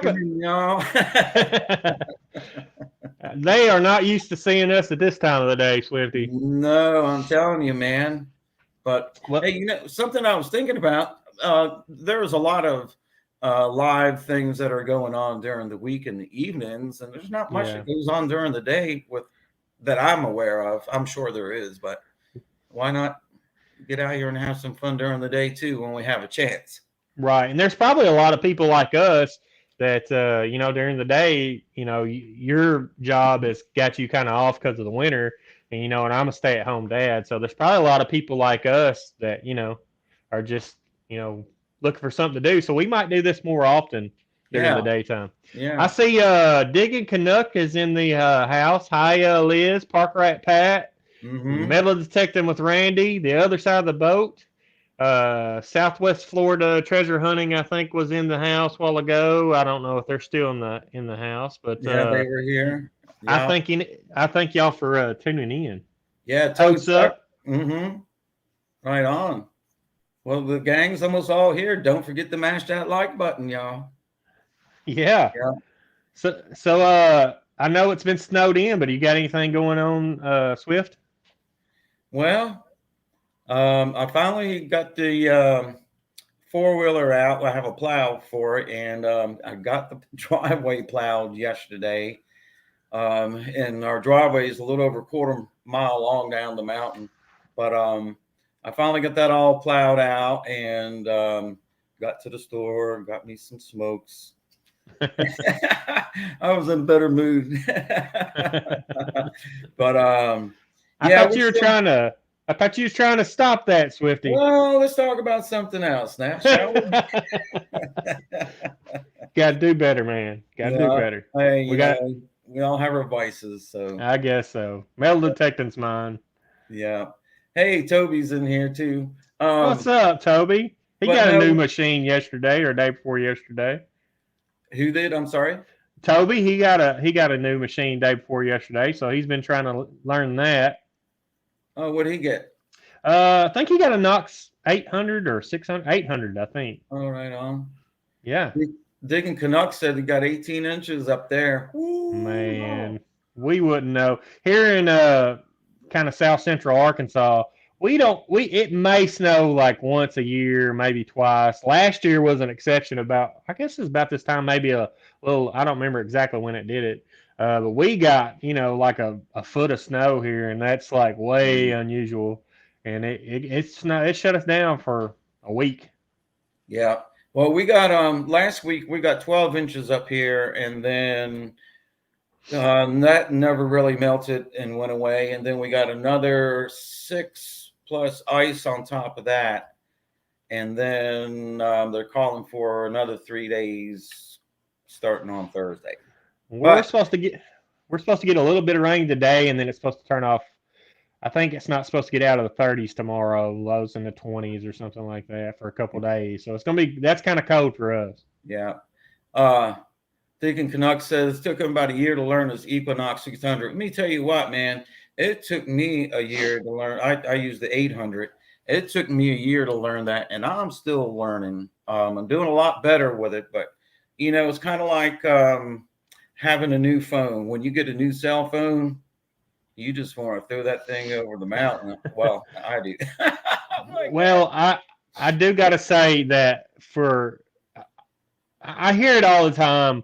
happening, y'all? They are not used to seeing us at this time of the day, Swifty. No, I'm telling you, man. But Well, hey, something I was thinking about. There's a lot of live things that are going on during the week and the evenings, and there's not much yeah. that goes on during the day with that I'm aware of. I'm sure there is, but why not get out here and have some fun during the day too when we have a chance? Right. And there's probably a lot of people like us that, during the day, your job has got you kind of off because of the winter. And I'm a stay at home dad. So there's probably a lot of people like us that, are just, looking for something to do. So we might do this more often during the Yeah, daytime. I yeah. see Digging Canuck is in the house. Hi, Liz, Park Rat Pat, Mm-hmm. Metal Detecting with Randy, the other side of the boat. Southwest Florida treasure hunting, I think, was in the house a while ago. I don't know if they're still in the house, but Yeah, they were here. I Yeah, think I thank y'all for tuning in. yeah. Toad Totes suck. up. Mm-hmm. Right on. Well, the gang's almost all here. Don't forget to mash that like button, y'all. Yeah. Yeah. So I know it's been snowed in, but you got anything going on, Swift? Well, I finally got the four-wheeler out. I have a plow for it, and I got the driveway plowed yesterday. And our driveway is a little over a quarter mile long down the mountain. But I finally got that all plowed out and got to the store, got me some smokes. I was in a better mood. But I yeah, thought we're you were still. trying to. I thought you was trying to stop that, Swifty. Well, let's talk about something else now, shall we? Got to do better, man. Got to do Yeah, better. hey, We got. we all have our vices, so I guess so. Metal detecting's mine. yeah. Hey, Toby's in here too. What's up, Toby? He But got a new no, machine yesterday or day before yesterday. who did? I'm sorry. Toby, he got a new machine day before yesterday, so he's been trying to learn that. Oh, what did he get? I think he got a Knox 800 or 600, 800, I think. All right, on. Yeah, Digging Canuck said he got 18 inches up there. man, Ooh, we wouldn't know here in kind of south central Arkansas. We don't. We It may snow like once a year, maybe twice. Last year was an exception. I guess it's about this time, maybe a little. I don't remember exactly when it did it. But we got like a foot of snow here, and that's like way oh. unusual. And it shut us down for a week. Yeah. Well, we got last week we got 12 inches up here, and then that never really melted and went away, and then we got another 6 plus ice on top of that, and then they're calling for another 3 days starting on Thursday. We're But supposed to get we're supposed to get a little bit of rain today, and then it's supposed to turn off. I think it's not supposed to get out of the 30s tomorrow, lows in the 20s or something like that for a couple days. So that's kind of cold for us. yeah, uh, Deacon Canuck says it took him about a year to learn his Equinox 600. Let me tell you what, man, it took me a year to learn. I use the 800. It took me a year to learn that, and I'm still learning. I'm doing a lot better with it, but it's kind of like having a new phone. When you get a new cell phone, you just want to throw that thing over the mountain. Well, I do. I'm like, Well, I do got to say that I hear it all the time.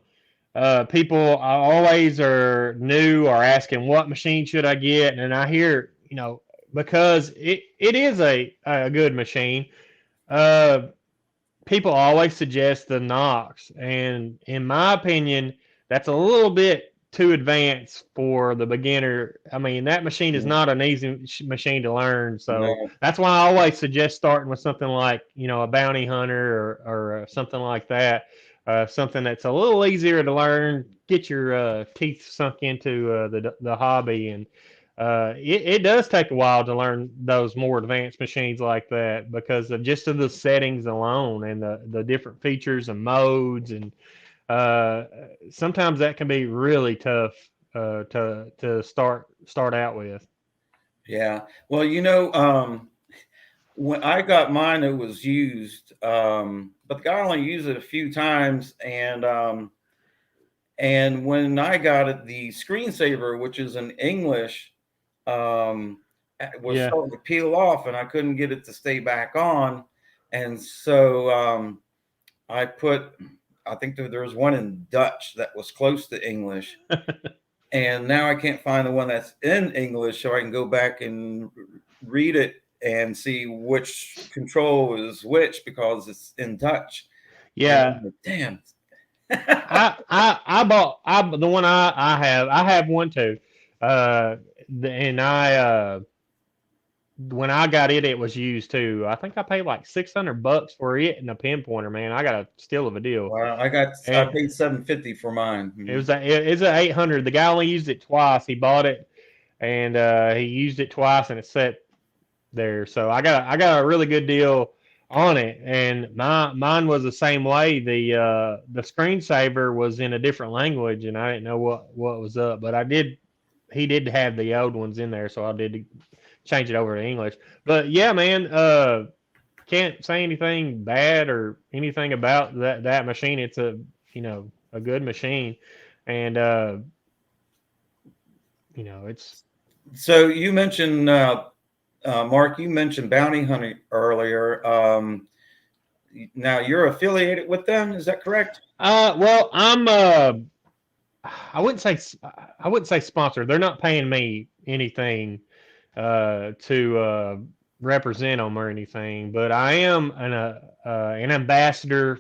People always are new or asking what machine should I get, and I hear because it is a good machine. Uh, People always suggest the Knox, and in my opinion, that's a little bit too advanced for the beginner. I mean, that machine is man, not an easy machine to learn, so no, that's why I always suggest starting with something like a bounty hunter or something like that. Something that's a little easier to learn, get your teeth sunk into the hobby, and it does take a while to learn those more advanced machines like that because of just of the settings alone and the different features and modes and uh, sometimes that can be really tough to start out with. yeah. Well, when I got mine, it was used, but the guy only used it a few times, and And when I got it, the screensaver, which is in English, was Yeah. starting to peel off, and I couldn't get it to stay back on. And so I think there was one in Dutch that was close to English. And now I can't find the one that's in English, so I can go back and read it and see which control is which because it's in Dutch. Yeah. And damn. I bought the one I have one too. And I when I got it, it was used too. I think I paid like $600 for it and a pinpointer, man. I got a steal of a deal. Well, I And paid $750 for mine. it's a 800. The guy only used it twice. He bought it and he used it twice and it sat there. So I got a really good deal on it, and mine was the same way. The screensaver was in a different language, and I didn't know what was up, but he did have the old ones in there, so I did change it over to English. But yeah, man, can't say anything bad or anything about that machine. It's a good machine, and it's. So you mentioned Mark, you mentioned Bounty Hunter earlier. Now you're affiliated with them, is that correct? Well, I'm I wouldn't say sponsored. They're not paying me anything to represent them or anything, but I am an ambassador,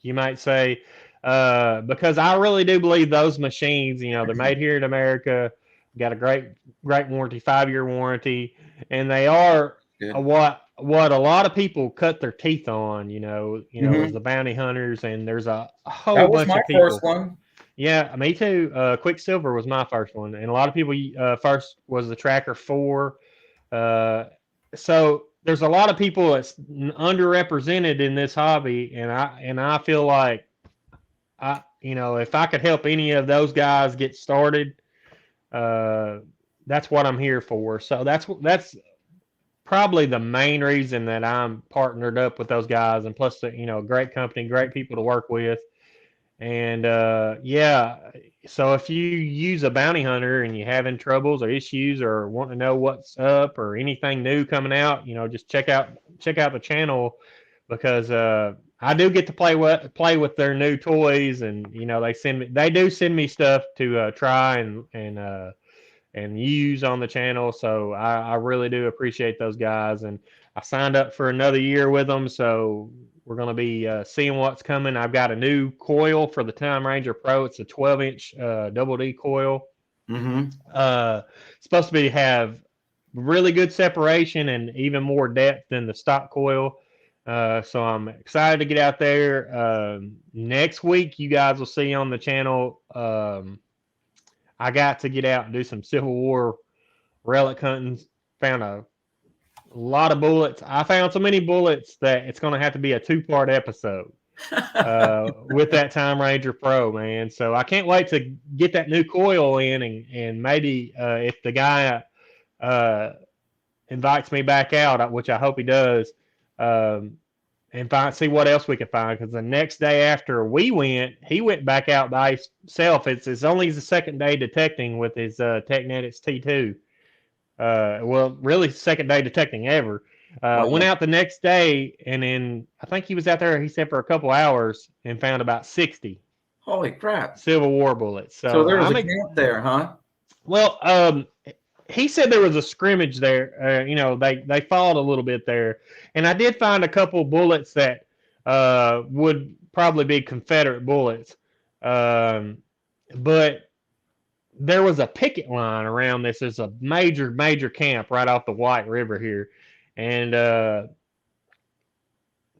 you might say, because I really do believe those machines, they're made here in America, got a great warranty, 5-year warranty, and they are what a lot of people cut their teeth on, is the bounty hunters, and there's a whole bunch of people. That was my first one. Yeah, me too. Quicksilver was my first one, and a lot of people first was the Tracker 4. So there's a lot of people that's underrepresented in this hobby, and I feel like if I could help any of those guys get started, that's what I'm here for. So that's probably the main reason that I'm partnered up with those guys, and plus great company, great people to work with. And yeah, so if you use a bounty hunter and you're having troubles or issues or want to know what's up or anything new coming out, just check out the channel, because I do get to play with their new toys, and they do send me stuff to try and use on the channel. So I really do appreciate those guys, and I signed up for another year with them, so we're going to be seeing what's coming. I've got a new coil for the Time Ranger Pro. It's a 12-inch double D coil. Supposed to have really good separation and even more depth than the stock coil. So I'm excited to get out there. Next week, you guys will see on the channel, I got to get out and do some Civil War relic hunting. Found a lot of bullets. I found so many bullets that it's going to have to be a 2-part episode with that Time Ranger Pro, man. So I can't wait to get that new coil in, and maybe if the guy invites me back out, which I hope he does, and see what else we can find. Because the next day after we went, he went back out by himself. It's only the second day detecting with his Technetics T2. Well, really second day detecting ever. Went out the next day, and then I think he was out there, he said, for a couple hours, and found about 60. Holy crap. Civil War bullets. So there was a camp there, huh? Well, he said there was a scrimmage there. They fought a little bit there, and I did find a couple bullets that would probably be Confederate bullets, but there was a picket line around this. There's a major camp right off the White River here, and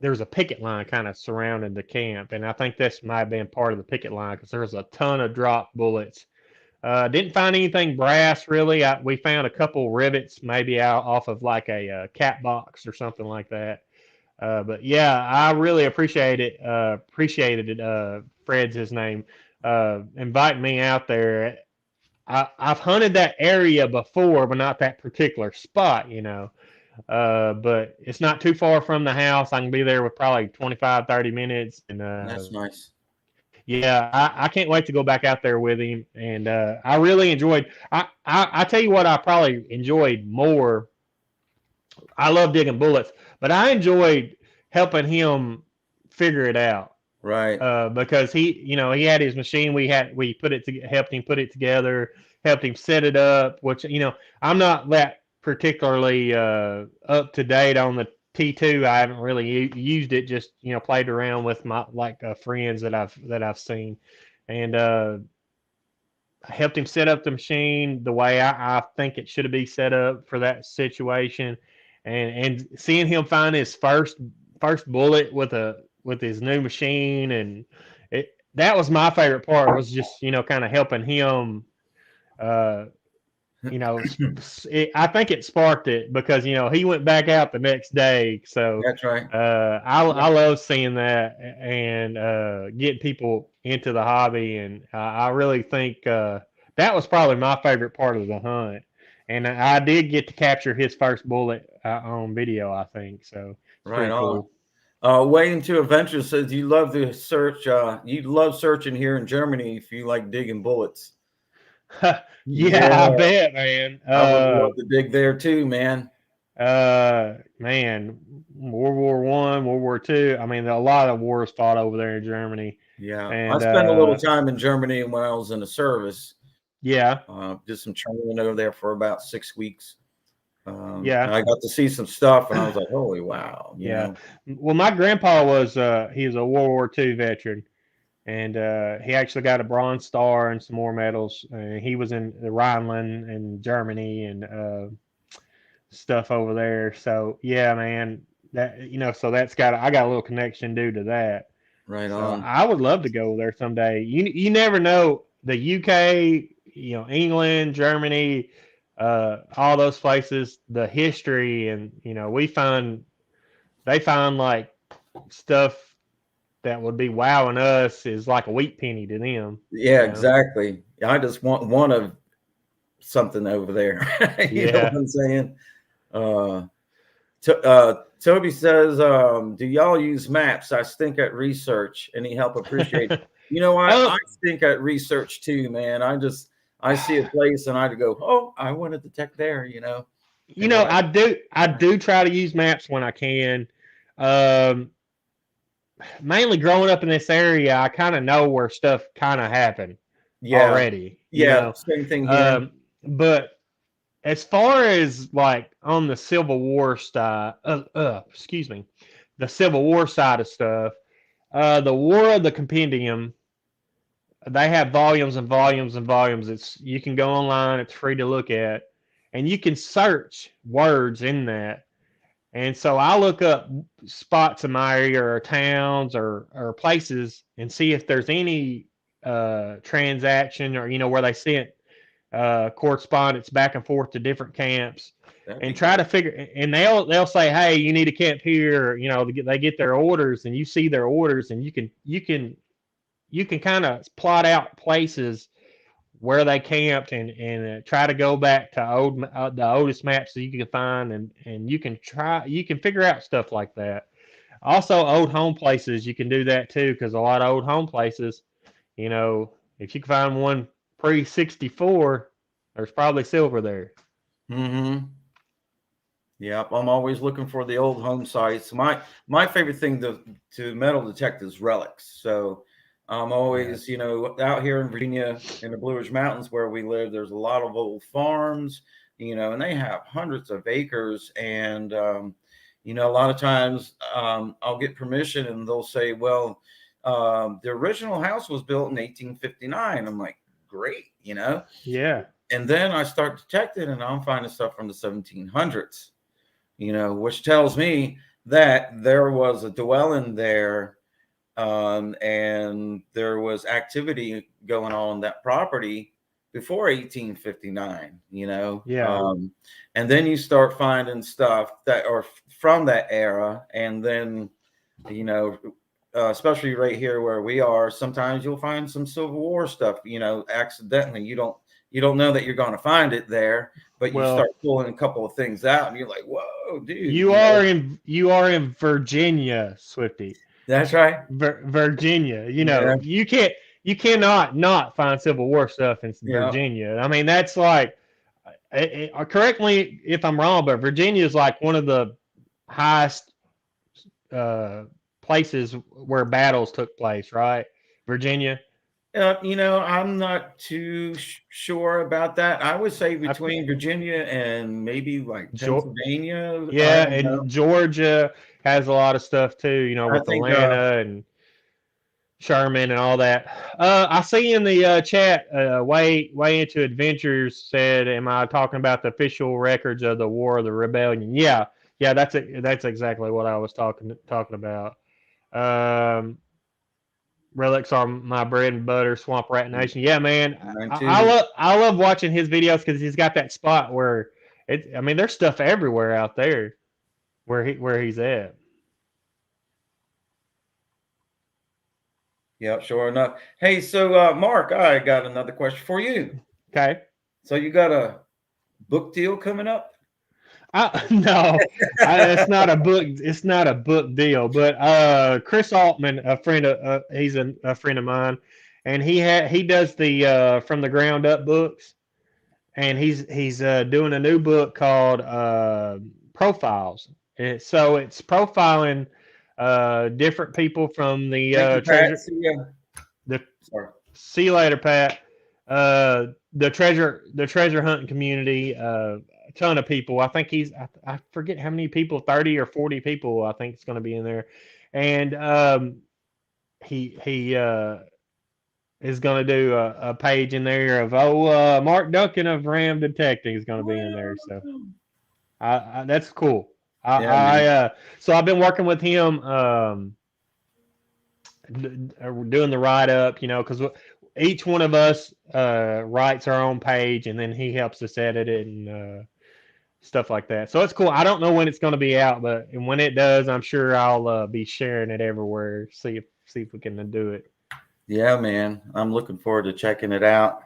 there's a picket line kind of surrounding the camp, and I think this might have been part of the picket line because there's a ton of drop bullets. Didn't find anything brass really. We found a couple rivets maybe out off of like a cap box or something like that. But yeah, I really appreciated it. Fred's his name. Inviting me out there. I've hunted that area before, but not that particular spot, but it's not too far from the house. I can be there with probably 25, 30 minutes. And that's nice. Yeah, I can't wait to go back out there with him, and I really enjoyed. I tell you what, I probably enjoyed more. I love digging bullets, but I enjoyed helping him figure it out. Right. Because he had his machine. We put it to helped him put it together, helped him set it up. Which I'm not that particularly up to date on the T2. I haven't really used it. Just played around with my friends that I've seen, and I helped him set up the machine the way I think it should be set up for that situation, and seeing him find his first bullet with his new machine, and that was my favorite part, was just kind of helping him. uh I think it sparked it because he went back out the next day. So That's right. I love seeing that, and getting people into the hobby, and I really think that was probably my favorite part of the hunt. And I did get to capture his first bullet on video, I think. So it's Right pretty on. cool. Way into Adventure says you love to search. You love searching here in Germany if you like digging bullets. Yeah, Yeah, I bet, man. I would love to dig there too, man. Man, World War One, World War Two. I mean, a lot of wars fought over there in Germany, Yeah, I and spent a little time in Germany when I was in the service. yeah, Did some training over there for about 6 weeks. yeah, I got to see some stuff, and I was like, "Holy wow!" yeah. Well, my grandpa he was a World War Two veteran, and he actually got a Bronze Star and some more medals. He was in the Rhineland and Germany and stuff over there. So yeah, man, that so I got a little connection due to that. Right So on. I would love to go there someday. You never know, the UK, England, Germany, all those places, the history, and they find like stuff that would be wowing us is like a wheat penny to them. Yeah, exactly. I just want one of something over there. You know what Yeah. I'm saying? Uh, Toby says, "Do y'all use maps? I stink at research. Any help appreciate." I Oh, stink at research too, man. I see a place and I go, "Oh, I want to detect there," and when I do try to use maps when I can. Um, Mainly growing up in this area, I kind of know where stuff kind of happened yeah, already, yeah, same thing here. But as far as like on the Civil War side, excuse me, the Civil War side of stuff, the War of the Compendium, they have volumes and volumes and volumes. You can go online, it's free to look at, and you can search words in that. And so I look up spots in my area or towns or places and see if there's any transaction, or where they sent correspondence back and forth to different camps, That'd be and try great. to figure. And they'll say, hey, you need to camp here. They get their orders, and you see their orders, and you can kind of plot out places where they camped, and try to go back to the oldest maps that you can find, and you can figure out stuff like that. Also, old home places, you can do that too, because a lot of old home places, if you can find one pre-64, there's probably silver there. Mm-hmm. Yep, I'm always looking for the old home sites. My favorite thing to metal detect is relics. So I'm always, out here in Virginia in the Blue Ridge Mountains where we live. There's a lot of old farms, and they have hundreds of acres. And a lot of times I'll get permission, and they'll say, "Well, the original house was built in 1859." I'm like, "Great," Yeah. And then I start detecting, and I'm finding stuff from the 1700s. Which tells me that there was a dwelling there, and there was activity going on that property before 1859. Yeah. And then you start finding stuff that are from that era, and then especially right here where we are, sometimes you'll find some Civil War stuff. Accidentally, you don't know that you're going to find it there, but you Well, start pulling a couple of things out, and you're like, "Whoa, dude!" you are in Virginia, Swifty. That's right. Virginia. You Yeah. know, you cannot not find Civil War stuff in Yeah. Virginia. I mean, that's like, correct me if I'm wrong, but Virginia is like one of the highest uh, places where battles took place, right? Virginia. I'm not too sure about that. I would say I, between Virginia and maybe like Pennsylvania. I yeah, don't know. and Georgia has a lot of stuff too. You know, I with think Atlanta and Sherman and all that. I see in the chat, way into adventures said, "Am I talking about the official records of the War of the Rebellion?" Yeah, yeah, that's exactly what I was talking about. Um, Relics are my bread and butter, Swamp Rat Nation. Yeah, man, mine I too. love watching his videos because he's got that spot where it. I mean, there's stuff everywhere out there where he's at. Yeah, sure enough. Hey, so Mark, I got another question for you. Okay. So you got a book deal coming up? No, it's not a book. It's not a book deal. But Chris Altman, a friend of he's a friend of mine, and he does the from the ground up books, and he's doing a new book called Profiles. So it's profiling different people from the Thank you, Pat. treasure. See ya. The Sorry. See you later, Pat. The treasure hunting community. A ton of people. I think I forget how many people, 30 or 40 people. I think it's going to be in there, and he is going to do a page in there of Mark Duncan of Ram Detecting is going to be in there. So that's cool. Yeah, man. So I've been working with him. Doing the write up, because each one of us writes our own page, and then he helps us edit it and stuff like that. So it's cool. I don't know when it's going to be out, but when it does, I'm sure I'll be sharing it everywhere. See if we can do it. Yeah, man. I'm looking forward to checking it out.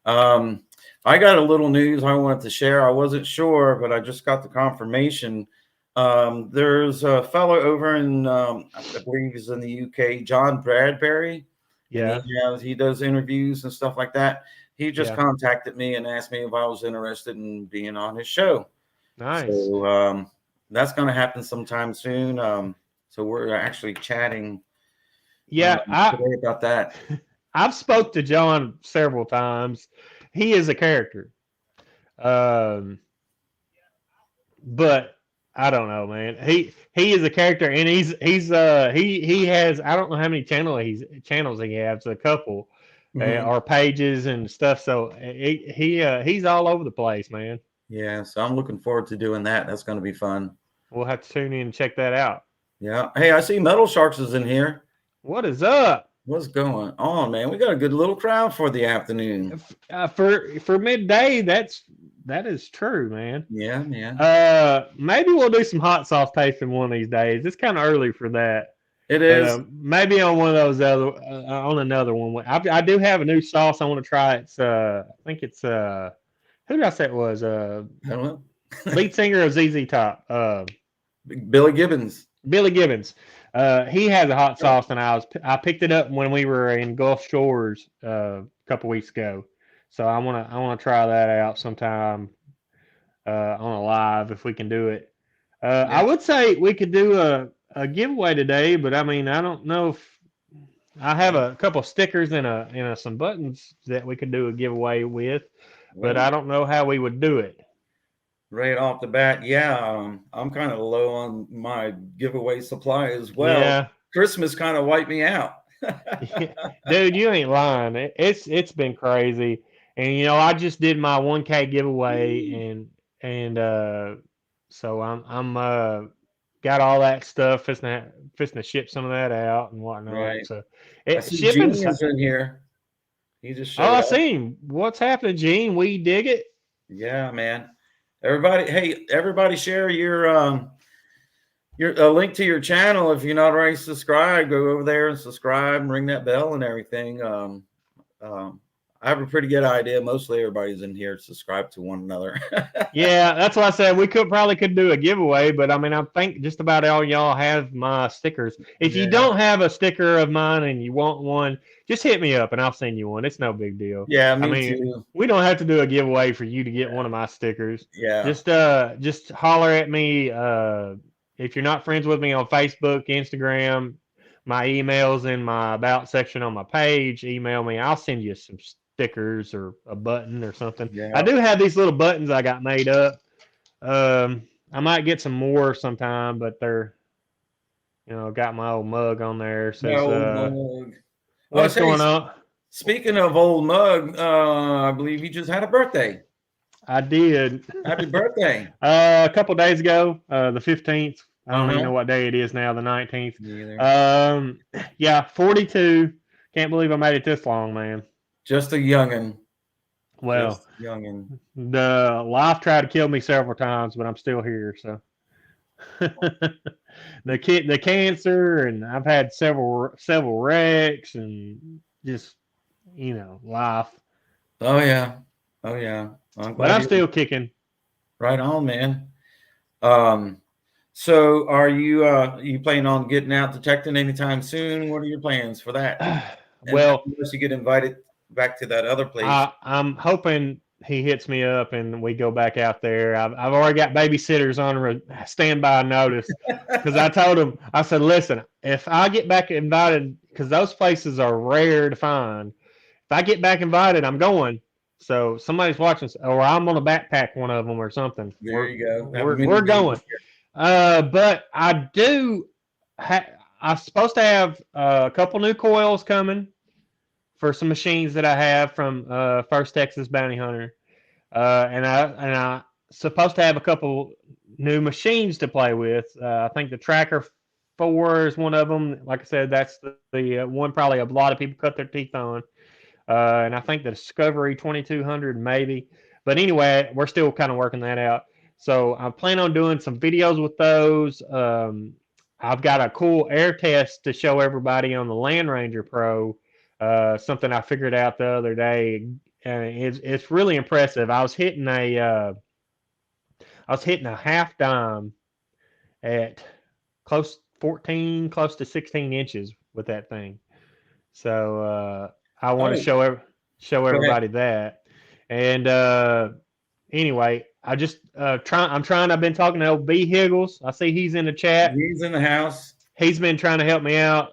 Um, I got a little news I wanted to share. I wasn't sure, but I just got the confirmation. There's a fellow over in, I believe he's in the UK, John Bradbury, and Yeah, he does interviews and stuff like that. He just yeah, contacted me and asked me if I was interested in being on his show. nice. So that's going to happen sometime soon. So we're actually chatting Yeah, I today about that. I've spoke to John several times. He is a character. Um, but I don't know, man. He is a character, and he has, I don't know how many channels he has, a couple, Mhm. or pages and stuff. So he's all over the place, man. Yeah, so I'm looking forward to doing that. That's going to be fun. We'll have to tune in and check that out. Yeah. Hey, I see Metal Sharks is in here. What is up? What's going on, man? We got a good little crowd for the afternoon. For midday? That is true, man. Yeah, man. Maybe we'll do some hot sauce tasting one of these days. It's kind of early for that. It But is. maybe on one of those other, on another one. I do have a new sauce I want to try. It's I think it's who did I say it was? I don't know. Lead singer of ZZ Top, Billy Gibbons. Billy Gibbons. He has a hot sauce, and I picked it up when we were in Gulf Shores a couple weeks ago. So I wanna try that out sometime on a live if we can do it. Yeah. I would say we could do a giveaway today, but I mean I don't know if I have a couple stickers and some buttons that we could do a giveaway with, but I Well, don't know how we would do it. right off the bat, yeah, I'm kind of low on my giveaway supply as well. Yeah, Christmas kind of wiped me out. dude, you ain't lying. It's been crazy, and I just did my 1K giveaway, and so I'm got all that stuff. Fixing to ship some of that out and whatnot. Right. So I it see Gene shipping's. is in here. He just Oh, showed I up. see him. What's happening, Gene? We dig it. Yeah, man. Everybody, hey, everybody, share your link to your channel. If you're not already subscribed, go over there and subscribe and ring that bell and everything. Um, I have a pretty good idea. Mostly everybody's in here subscribed to one another. Yeah, that's why I said we could do a giveaway, but I mean I think just about all y'all have my stickers. If you Yeah. don't have a sticker of mine and you want one, just hit me up and I'll send you one. It's no big deal. Yeah, I me mean, too. we don't have to do a giveaway for you to get one of my stickers. Yeah. Just holler at me. If you're not friends with me on Facebook, Instagram, my email's in my about section on my page. Email me. I'll send you some stickers or a button or something. I Yeah. do have these little buttons I got made up. I might get some more sometime, but they're got my old mug on there. It My says old mug. Oh, what's say, going on? speaking of old mug, I believe you just had a birthday. I did. Happy birthday. A couple days ago, the 15th. I don't even know Uh-huh. what day it is now, the 19th. Me either. Yeah, 42. Can't believe I made it this long, man. Just a youngin. Well, Just youngin. the life tried to kill me several times, but I'm still here. So the cancer, and I've had several wrecks, and just life. Oh yeah. Oh yeah. I'm But glad I'm you still kicking. right on, man. Um, so are you planning on getting out detecting anytime soon? What are your plans for that? And Well, unless you get invited back to that other place. I'm hoping he hits me up and we go back out there. I've already got babysitters on standby notice because I told him, I said, listen, if I get back invited, because those places are rare to find, if I get back invited, I'm going. So somebody's watching, or I'm going to backpack one of them or something. There you go. Have a We're mini going. me. But I do. I'm supposed to have a couple new coils coming for some machines that I have from First Texas Bounty Hunter, and I supposed to have a couple new machines to play with. I think the Tracker 4 is one of them. Like I said, that's the one probably a lot of people cut their teeth on, and I think the Discovery 2200 maybe. But anyway, we're still kind of working that out. So I plan on doing some videos with those. I've got a cool air test to show everybody on the Land Ranger Pro. Something I figured out the other day. It's really impressive. I was hitting a half dime at close to 16 inches with that thing. So I want to Oh, show go ahead. everybody that. And anyway, I'm trying. I've been talking to old B Higgles. I see he's in the chat. He's in the house. He's been trying to help me out.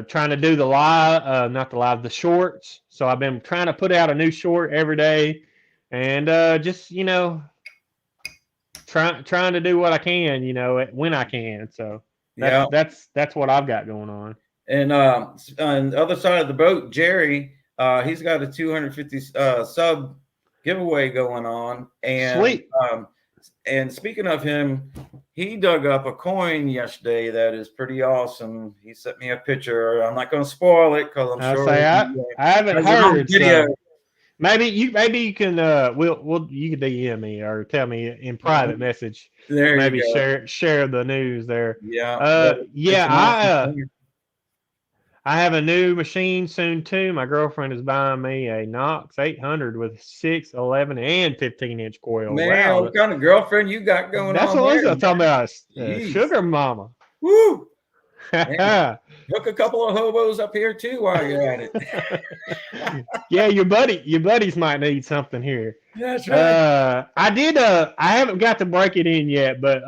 Trying to do the live, not the live, the shorts. So I've been trying to put out a new short every day, and just trying to do what I can, when I can. So Yeah. that's what I've got going on. And on the other side of the boat, Jerry, he's got a 250 sub giveaway going on. Sweet. And speaking of him, he dug up a coin yesterday that is pretty awesome. He sent me a picture. I'm not going to spoil it because I'm sure I haven't there's a whole heard. video. So maybe you can you can DM me or tell me in private message. There Maybe you go. share the news there. Yeah, but it's Yeah, an awesome thing. I have a new machine soon too. My girlfriend is buying me a Knox 800 with 6, 11, and 15-inch coil. Man, Wow, what kind of girlfriend you got going that's on what there, I'm talking about. Jeez. Sugar mama. Woo! Man, hook a couple of hobos up here too while you're at it. Yeah, your buddies might need something here. That's right. I haven't got to break it in yet, but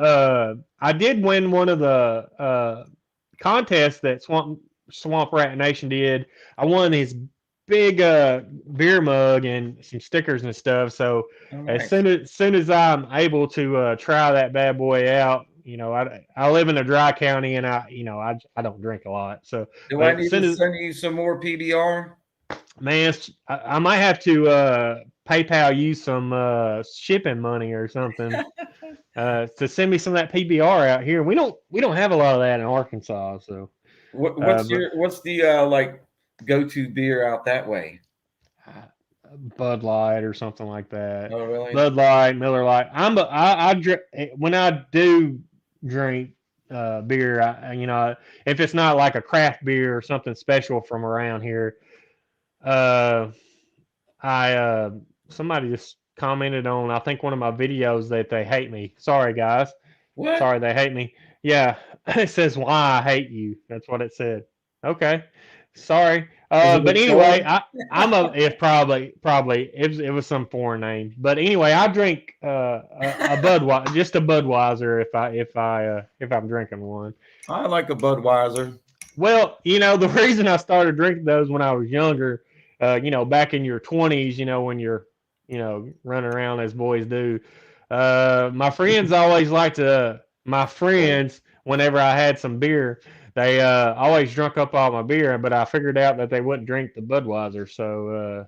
I did win one of the contests that Swamp Rat Nation did. I won his big beer mug and some stickers and stuff. So Nice. as soon as I'm able to try that bad boy out, I live in a dry county and I don't drink a lot. So Do I need to send you some more PBR? man, I might have to PayPal you some shipping money or something to send me some of that PBR out here. We don't have a lot of that in Arkansas. So What's the like go-to beer out that way? Bud Light or something like that. Oh, really? Bud Light, Miller Light. When I do drink beer, if it's not like a craft beer or something special from around here, I somebody just commented on I think one of my videos that they hate me. Sorry guys. What? Sorry they hate me. Yeah. It says why I hate you. That's what it said. Okay. Sorry. Is it But a anyway, troll? I'm a if probably it was some foreign name. But anyway, I drink a Budweiser, just a Budweiser if I'm drinking one. I like a Budweiser. Well, the reason I started drinking those when I was younger, back in your 20s, when you're, running around as boys do. My friends, whenever I had some beer, they always drunk up all my beer, but I figured out that they wouldn't drink the Budweiser, so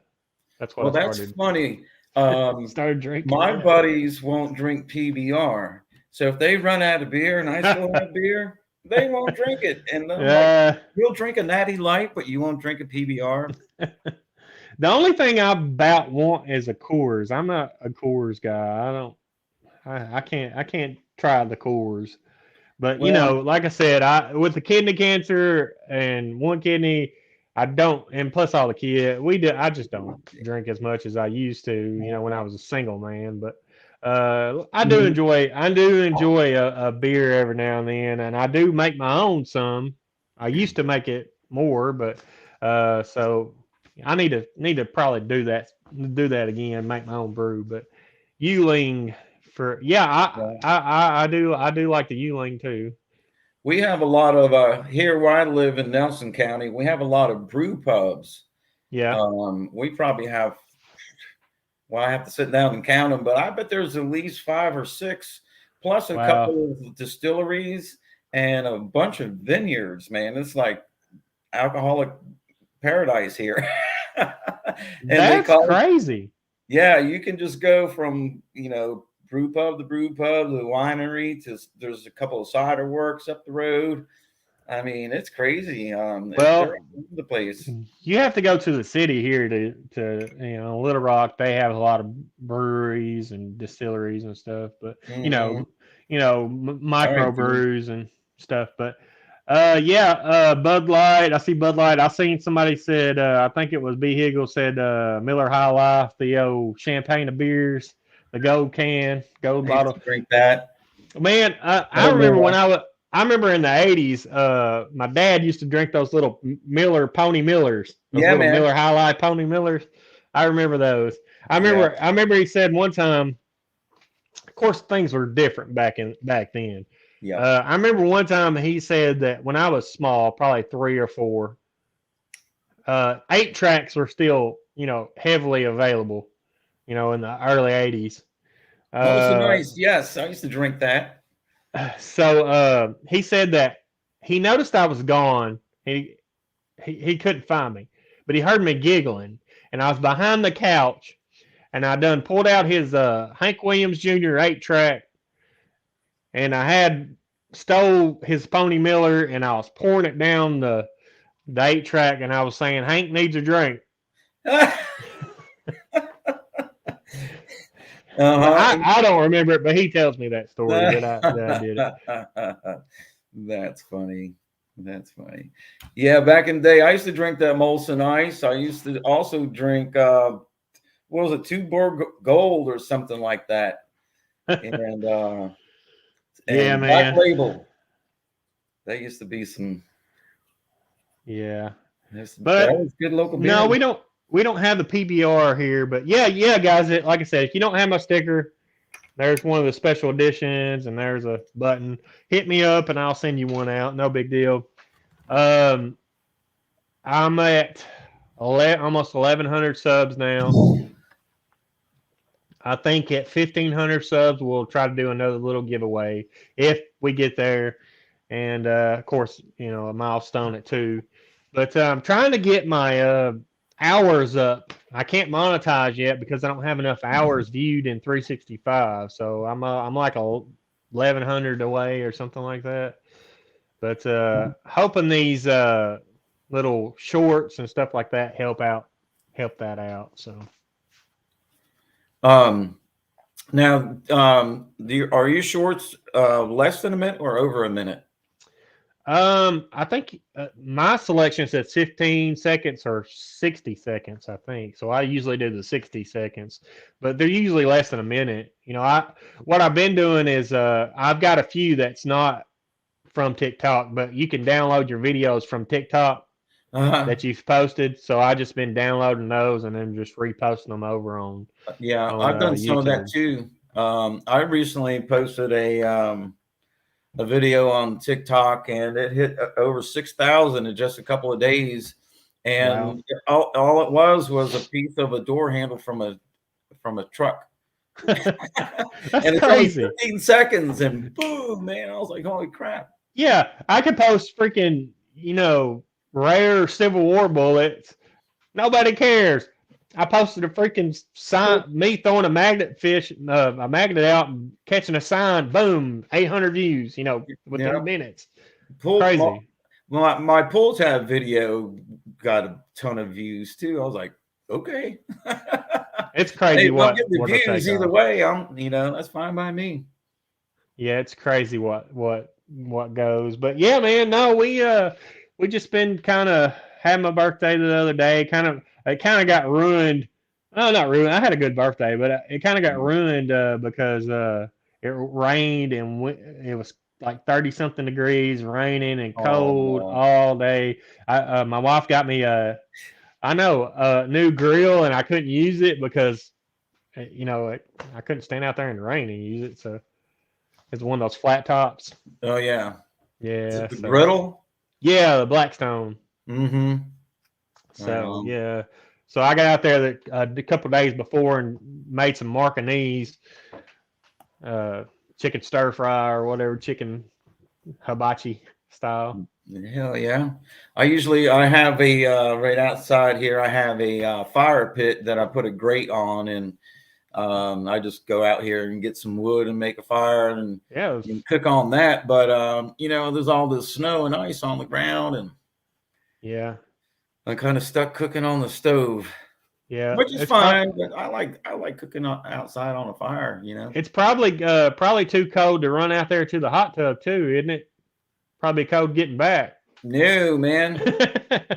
that's what Well, I that's started funny. Um, started drinking. my Yeah. buddies won't drink PBR. So if they run out of beer and I still have beer, they won't drink it. And I'm like, Yeah. you'll drink a Natty Light, but you won't drink a PBR. The only thing I about want is a Coors. I'm not a Coors guy. I don't. I can't try the Coors. But Well, like I said, I with the kidney cancer and one kidney, I don't, and plus all the kids, I just don't drink as much as I used to. When I was a single man. But I do enjoy a beer every now and then, and I do make my own some. I used to make it more, but so I need to probably do that again, make my own brew. But Yuling I do like the Yuling too. we have a lot of here where I live in Nelson County. We have a lot of brew pubs. Yeah. We probably have. Well, I have to sit down and count them, but I bet there's at least 5 or 6, plus a Wow. couple of distilleries and a bunch of vineyards. Man, it's like alcoholic paradise here. And they That's call it, crazy. yeah, you can just go from brew pub to the winery to there's a couple of cider works up the road. I mean, it's crazy. They're Well, all over the place. you have to go to the city here to Little Rock. They have a lot of breweries and distilleries and stuff, but Hmm. All right, dude. microbrews and stuff. But yeah, Bud Light. I see Bud Light. I seen somebody said, I think it was B Higgle said, Miller High Life, the old champagne of beers, the gold I used bottle. to drink that. Man, I No remember when more. I remember in the 80s, my dad used to drink those little Miller Pony Millers, those Yeah, little man. Miller High Life Pony Millers. I remember those. I Yeah, remember I remember he said one time, of course things were different back then. yeah. I remember one time he said that when I was small, probably 3 or 4, 8 tracks were still, heavily available, in the early 80s. Molson Uh, Ice. Yes, I used to drink that. so he said that he noticed I was gone. He couldn't find me, but he heard me giggling, and I was behind the couch, and I done pulled out his Hank Williams Jr. 8 track, and I had stole his Pony Miller, and I was pouring it down the 8 track, and I was saying Hank needs a drink. But Uh-huh. I don't remember it, but he tells me that story that I did it. That's funny. That's funny. Yeah, back in the day, I used to drink that Molson Ice. I used to also drink what was it, Tuborg Gold or something like that, and Yeah, Black man. Label. That used to be some. Yeah. That But was good local no, beer. we don't have the PBR here, but yeah, guys. Like I said, if you don't have my sticker, there's one of the special editions, and there's a button. Hit me up, and I'll send you one out. No big deal. Um, I'm at almost 1,100 subs now. I think at 1,500 subs, we'll try to do another little giveaway if we get there, and of course, a milestone at 2. But I'm trying to get my hours up. I can't monetize yet because I don't have enough hours viewed in 365. So I'm like 1,100 away or something like that. But hoping these little shorts and stuff like that help that out. So Um, Now, are your shorts less than a minute or over a minute? I think my selection says 15 seconds or 60 seconds, I think. So I usually do the 60 seconds, but they're usually less than a minute. What I've been doing is I've got a few that's not from TikTok, but you can download your videos from TikTok Uh-huh. that you've posted. So I just been downloading those and then just reposting them over Yeah, on I've done some of that YouTube. too. I recently posted a video on TikTok, and it hit over 6,000 in just a couple of days. Wow. And all it was a piece of a door handle from a truck. That's And it's only crazy. 15 seconds, and boom, man, I was like, holy crap. Yeah, I could post freaking, rare Civil War bullets. Nobody cares. I posted a freaking sign, me throwing a magnet out and catching a sign. Boom, 800 views. Yeah, Within minutes. pull Crazy. my pull tab video got a ton of views too. I was like, okay. It's Hey, crazy if I'm what getting the it'll take views either off. way, that's fine by me. Yeah, it's crazy what goes. But yeah, man, no, we just been kind of had my birthday the other day. It kind of got ruined. Oh, not ruined. I had a good birthday, but it kind of got ruined because it rained and it was like 30 something degrees, raining and Oh cold no. all day. My wife got me a new grill and I couldn't use it because I couldn't stand out there in the rain and use it. So it's one of those flat tops. Oh yeah. Is Yeah. it the So griddle? yeah, the Blackstone. Mm-hmm. So yeah. So I got out there a couple of days before and made some Marcanese, chicken stir fry or whatever, chicken hibachi style. Hell yeah. I have a right outside here, I have a fire pit that I put a grate on, and I just go out here and get some wood and make a fire Yeah. and cook on that. But there's all this snow and ice on the ground, and Yeah. I'm kind of stuck cooking on the stove, Yeah. which is fine. But I like cooking outside on a fire. It's probably too cold to run out there to the hot tub too, isn't it? Probably cold getting back. No, man.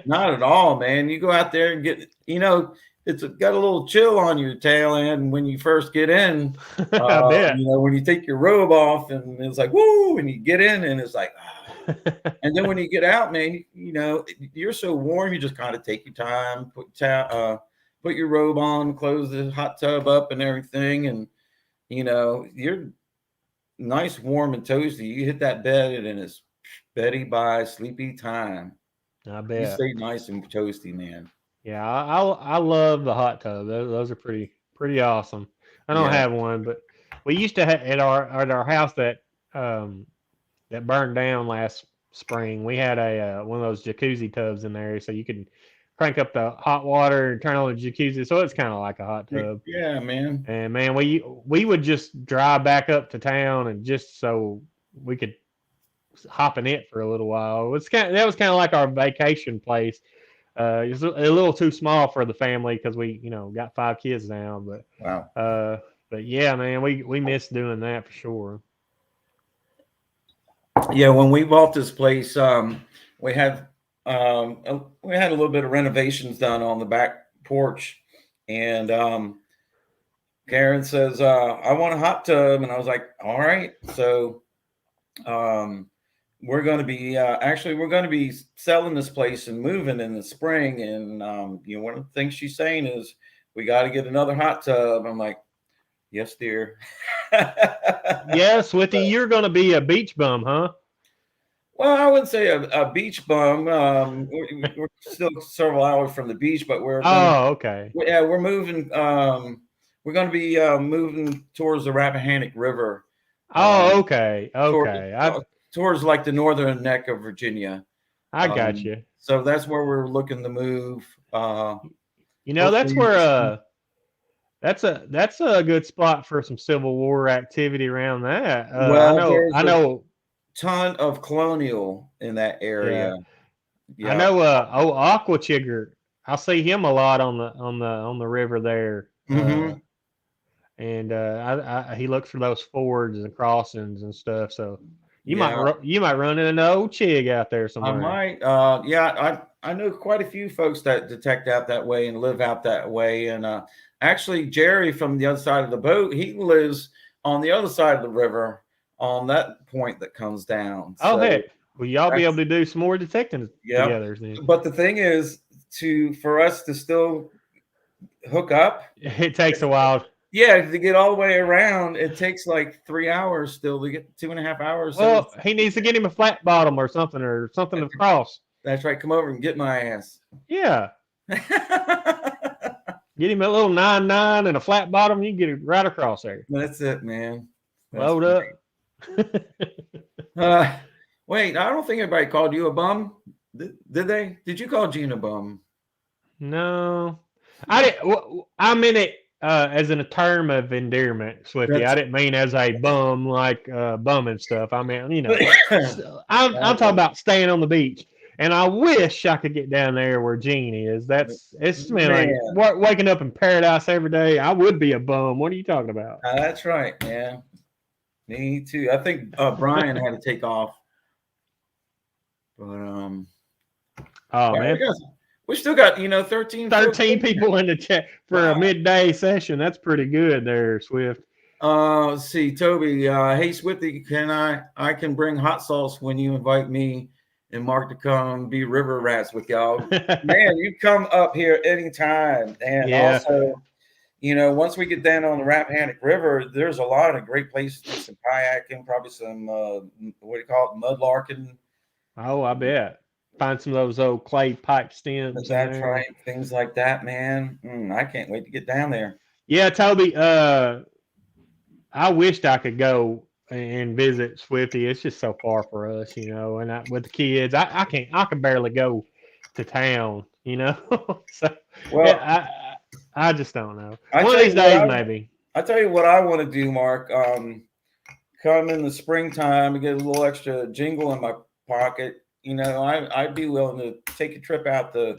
Not at all, man. You go out there and it's got a little chill on your tail end when you first get in. I bet. When you take your robe off and it's like, woo, and you get in and it's like, ah. And then when you get out, man, you're so warm, you just kind of take your time, put your robe on, close the hot tub up and everything. And, you're nice, warm, and toasty. You hit that bed and it's Betty bye, sleepy time. I You bet. stay nice and toasty, man. Yeah, I love the hot tub. Those are pretty awesome. I don't Yeah. have one, but we used to have at our house um that burned down last spring. We had a one of those jacuzzi tubs in there, so you could crank up the hot water and turn on the jacuzzi. So it's kind of like a hot tub. Yeah, man. And man, we would just drive back up to town and just so we could hop in it for a little while. That was kind of like our vacation place. It's a little too small for the family because we, got 5 kids now. Wow. But yeah, man, we miss doing that for sure. Yeah, when we bought this place, we had we had a little bit of renovations done on the back porch, and Karen says, "I want a hot tub," and I was like, "All right." So um, we're going to be selling this place and moving in the spring, and one of the things she's saying is we got to get another hot tub. I'm like, yes, dear. Yeah, Swifty, you're gonna be a beach bum, huh? Well, I wouldn't say a beach bum. We're still several hours from the beach, but Oh, okay. we're moving. We're going to be moving towards the Rappahannock River, Oh, um, okay, toward, okay. towards like the northern neck of Virginia. I got you. So that's where we're looking to move. That's Hopefully, where that's a good spot for some Civil War activity around that. well, there's I a know. ton of colonial in that Yeah, area. I Yeah. know. Aqua Chigger. I see him a lot on the river there. Hmm. And he looks for those fords and crossings and stuff. So Yeah, You might run into an old chig out there I somewhere. might. Yeah, I know quite a few folks that detect out that way and live out that way. And actually, Jerry from the other side of the boat, he lives on the other side of the river on that point that comes down. Oh So heck, will y'all be able that's to do some more detecting yeah. together then? But the thing is, for us to still hook up, It takes a while. yeah, to get all the way around, it takes like 3 hours still to get 2.5 hours. So Well, he needs to get him a flat bottom or something to cross. that's right. Come over and get my ass. Yeah, get him a little 9.9 and a flat bottom. You can get it right across there. That's it, man. That's Load great. up. Uh, wait, I don't think anybody called you a bum. Did they? Did you call Gene a bum? No, I didn't. I meant it as in a term of endearment, Swifty. I That's didn't mean as a bum like bum and stuff. I mean, I'm talking okay. about staying on the beach. And I wish I could get down there where Gene is. It's man like Man, waking up in paradise every day. I would be a bum. What are you talking about? that's right, man. Me too. I think Brian had to take off, but Oh well, man, we still got 13, 13 14. people in the chat for a Wow. midday session. That's pretty good there, Swift. Let's see, Toby. Hey, Swifty, I can bring hot sauce when you invite me and Mark to come be river rats with y'all. Man, you come up here anytime. And Yeah. also, once we get down on the Rappahannock River, there's a lot of great places to do some kayaking, probably some what do you call it, mudlarking. Oh, I bet. Find some of those old clay pipe stems in That's there. right, things like that, man. I can't wait to get down there. Yeah, Toby. I wished I could go and visit Swifty. It's just so far for us, And with the kids, I can't. I can barely go to town. So Well, yeah, I just don't know. I One of tell these you what days, I maybe. I tell you what I want to do, Mark. Come in the springtime and get a little extra jingle in my pocket. I'd be willing to take a trip out to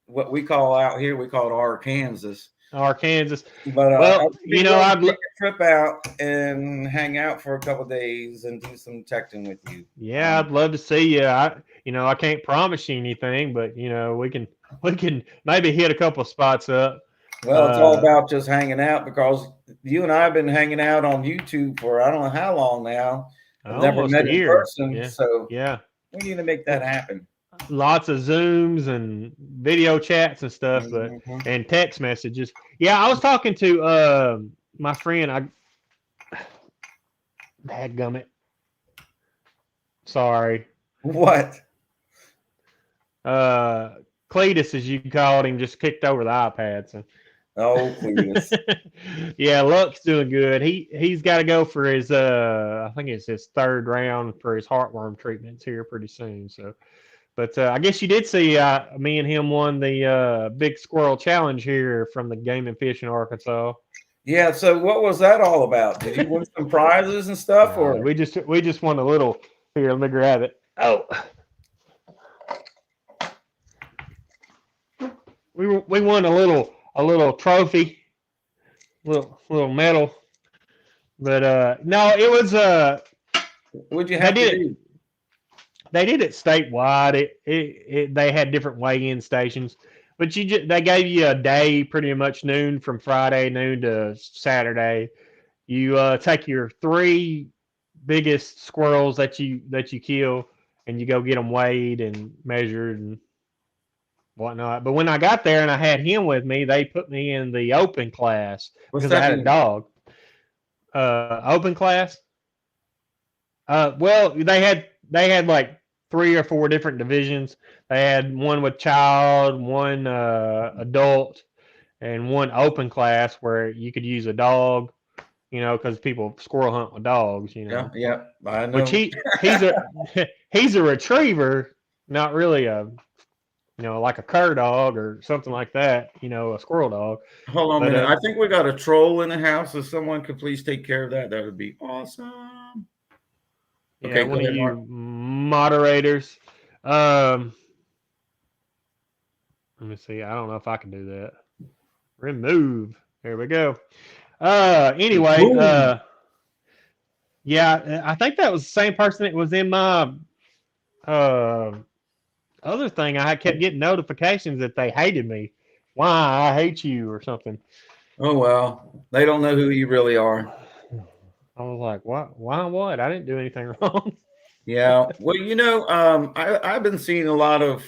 what we call out here. We call it Arkansas. Arkansas. But Well, I'd be willing I'd to take a trip out and hang out for a couple of days and do some texting with you. yeah, I'd love to see you. I can't promise you anything, but we can maybe hit a couple of spots up. Well, it's all about just hanging out because you and I have been hanging out on YouTube for I don't know how long now. I've never Almost met a in year. person, Yeah, so yeah. we need to make that happen. Lots of Zooms and video chats and stuff, Mhm. and text messages. Yeah, I was talking to my friend. Dadgummit. Sorry. What? Cletus, as you called him, just kicked over the iPad. So. Oh, please. Yeah, Luck's doing good. He's got to go for his I think it's his third round for his heartworm treatments here pretty soon. So, but I guess you did see me and him won the big squirrel challenge here from the Game and Fish in Arkansas. Yeah, so what was that all about? Did you win some prizes and stuff, No, or we just won a little. Here, let me grab it. Oh, we won a little trophy, little medal. But no, it was what'd you they have to did it. do? They did it statewide. They had different weigh-in stations, but they gave you a day, pretty much noon from Friday noon to Saturday. You take your 3 biggest squirrels that you kill, and you go get them weighed and measured and whatnot. But when I got there and I had him with me, they put me in the open class What's because I that had a mean? dog. Open class. Well, they had like 3 or 4 different divisions. They had one with child, one adult, and one open class where you could use a dog. Because people squirrel hunt with dogs. Yeah, yeah, I Which know. he's a he's a retriever, not really a like a cur dog or something like that. A squirrel dog. Hold on a But minute. I think we got a troll in the house. If someone could please take care of that, that would be awesome. yeah, Okay, go one of ahead, Mark. you moderators. Um, Let me see. I don't know if I can do that. Remove. There we go. Anyway, Boom. Yeah, I think that was the same person that was in my uh, other thing. I kept getting notifications that they hated me. Why I hate you or something. Oh well, they don't know who you really are. I was like, what? Why? What? I didn't do anything wrong. Yeah. Well, I've been seeing a lot of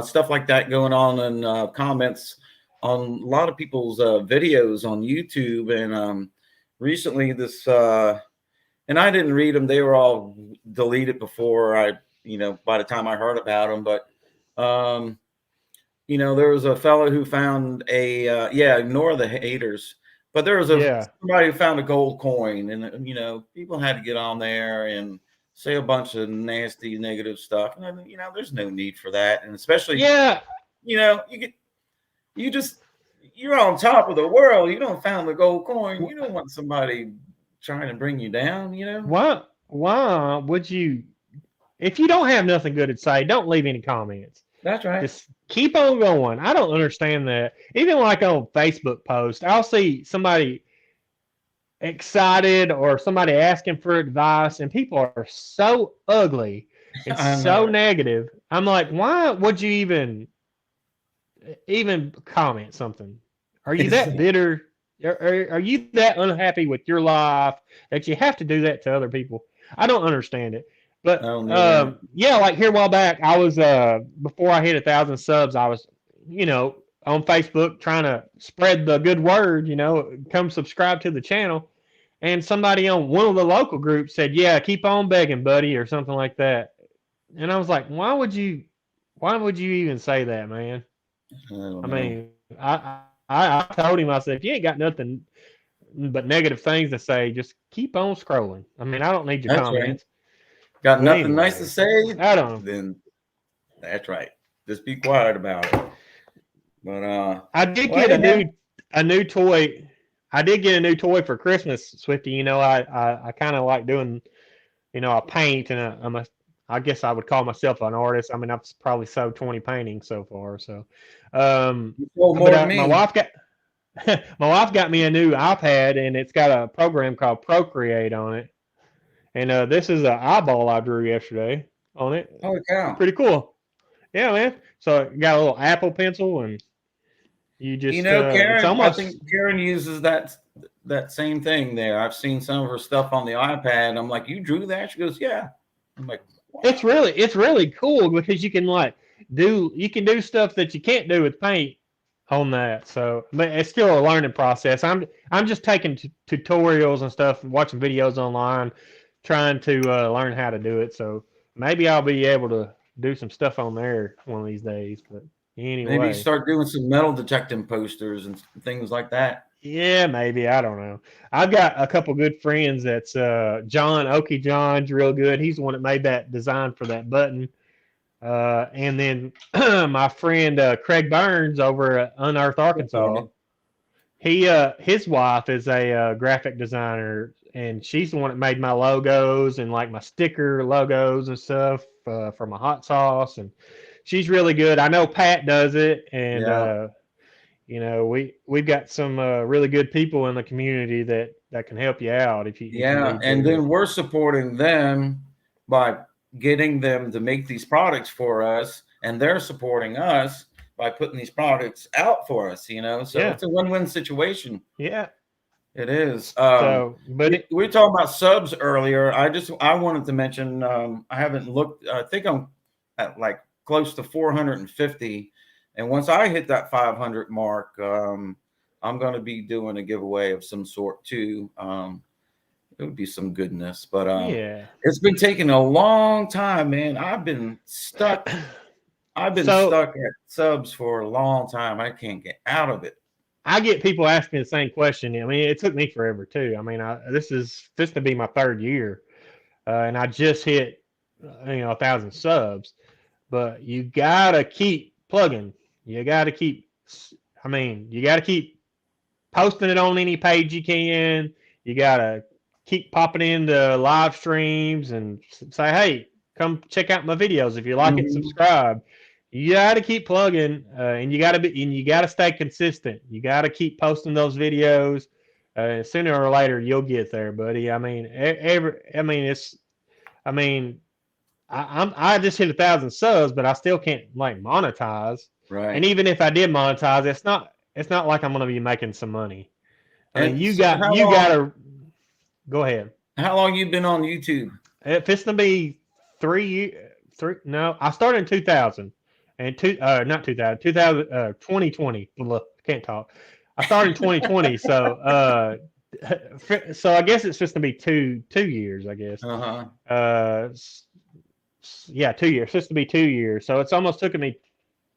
stuff like that going on in comments on a lot of people's videos on YouTube, and recently and I didn't read them; they were all deleted before by the time I heard about them. But um, there was a fellow who found ignore the haters. But there was Yeah. somebody who found a gold coin, and people had to get on there and say a bunch of nasty, negative stuff. And there's no need for that, and especially Yeah. you get you just you're on top of the world. You don't found the gold coin. You don't want somebody trying to bring you down. Why would you? If you don't have nothing good to say, don't leave any comments. That's right. Just keep on going. I don't understand that. Even like on Facebook posts, I'll see somebody excited or somebody asking for advice, and people are so ugly and I so know. negative. I'm like, why would you even comment something? Are you that bitter? Are you that unhappy with your life that you have to do that to other people? I don't understand it. But Oh man. yeah, like here a while back, I was before I hit 1,000 subs, I was on Facebook trying to spread the good word. Come subscribe to the channel, and somebody on one of the local groups said, "Yeah, keep on begging, buddy," or something like that. And I was like, "Why would you? Why would you even say that, man?" I don't I know. mean, I told him, I said, if you ain't got nothing but negative things to say, just keep on scrolling. I mean, I don't need your That's right. comments. Got But nothing nice to anyway, say? I don't know. Then that's right. Just be quiet about it. But I did well, get hey man. a new toy. I did get a new toy for Christmas, Swifty. I kind of like doing, I paint, and I guess I would call myself an artist. I mean, I've probably sold 20 paintings so far. So, You sold but more than my me. wife got my wife got me a new iPad, and it's got a program called Procreate on it. And this is an eyeball I drew yesterday on it. Holy cow. Pretty cool. Yeah, man. So it got a little Apple Pencil, and you just it's Karen, I think almost Karen uses that same thing there. I've seen some of her stuff on the iPad. I'm like, you drew that? She goes, yeah. I'm like, wow. it's really cool because you can do stuff that you can't do with paint on that. So, but it's still a learning process. I'm just taking tutorials and stuff, watching videos online, trying to learn how to do it. So maybe I'll be able to do some stuff on there one of these days. But Maybe you anyway, start doing some metal detecting posters and things like that. yeah, maybe, I don't know. I've got a couple good friends. That's John Okie John's real good. He's the one that made that design for that button. And then my friend Craig Burns over at Unearthed Arkansas. His wife is a graphic designer, and she's the one that made my logos and like my sticker logos and stuff for my hot sauce. And she's really good. I know Pat does it, and Yeah. we've got some really good people in the community that can help you out if you Yeah. need And to. then we're supporting them by getting them to make these products for us, and they're supporting us by putting these products out for us, so Yeah, it's a win-win situation. yeah. It is. So, but We were talking about subs earlier. I wanted to mention. I haven't looked. I think I'm at like close to 450, and once I hit that 500 mark, I'm going to be doing a giveaway of some sort too. It would be some goodness, but yeah. it's been taking a long time, man. I've been stuck. I've been So stuck at subs for a long time. I can't get out of it. I get people asking the same question. I mean, it took me forever too. I mean, this to be my third year, and I just hit 1,000 subs. But you gotta keep plugging. You gotta keep. I mean, you gotta keep posting it on any page you can. You gotta keep popping into live streams and say, "Hey, come check out my videos. If you like it, Mhm. subscribe." You got to keep plugging, and you got to stay consistent. You got to keep posting those videos. Sooner or later you'll get there, buddy. I mean, I mean, I just hit 1,000 subs, but I still can't like monetize. And Right. even if I did monetize, it's not like I'm gonna be making some money. I mean, And so you gotta go ahead. how long you been on YouTube? If it's gonna be 3 no, I started in 2000 and not 2000, 2020. Look, can't talk. I started in 2020, so I guess it's just gonna be two years, I guess. Uh-huh. Uh, yeah, 2 years. It's just to be 2 years, so it's almost taken me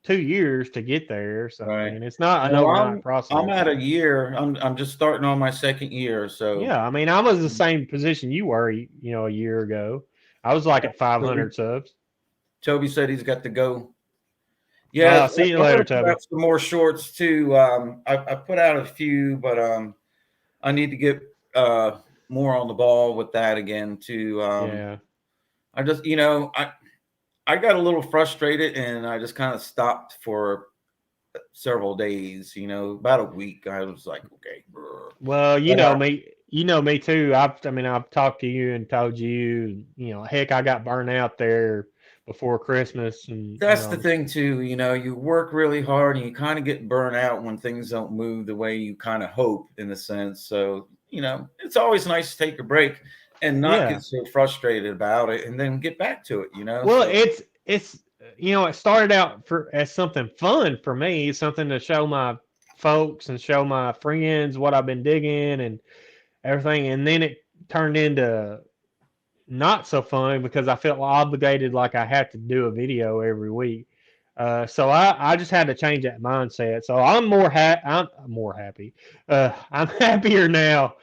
2 years to get there. So I Right. mean, it's not an Well, overnight I'm process. at a year. I'm just starting on my second year. So Yeah, I mean, I was the same position you were, a year ago. I was like at 500 subs. Toby said he's got to go. Yeah, See you I'm later, gonna put Toby. out some more shorts too. I put out a few, but I need to get more on the ball with that again too. Yeah. I just I got a little frustrated and I just kind of stopped for several days. About a week. I was like, okay. Well, But, you know me too. I've talked to you and told you, heck, I got burned out there before Christmas, and that's the thing too. You work really hard and you kind of get burnt out when things don't move the way you kind of hope, in a sense. So it's always nice to take a break and not yeah. get so frustrated about it, and then get back to it. Well, So it's it started out as something fun for me, something to show my folks and show my friends what I've been digging and everything, and then it turned into not so fun because I felt obligated, like I had to do a video every week. So I just had to change that mindset. So I'm more happy. I'm happier now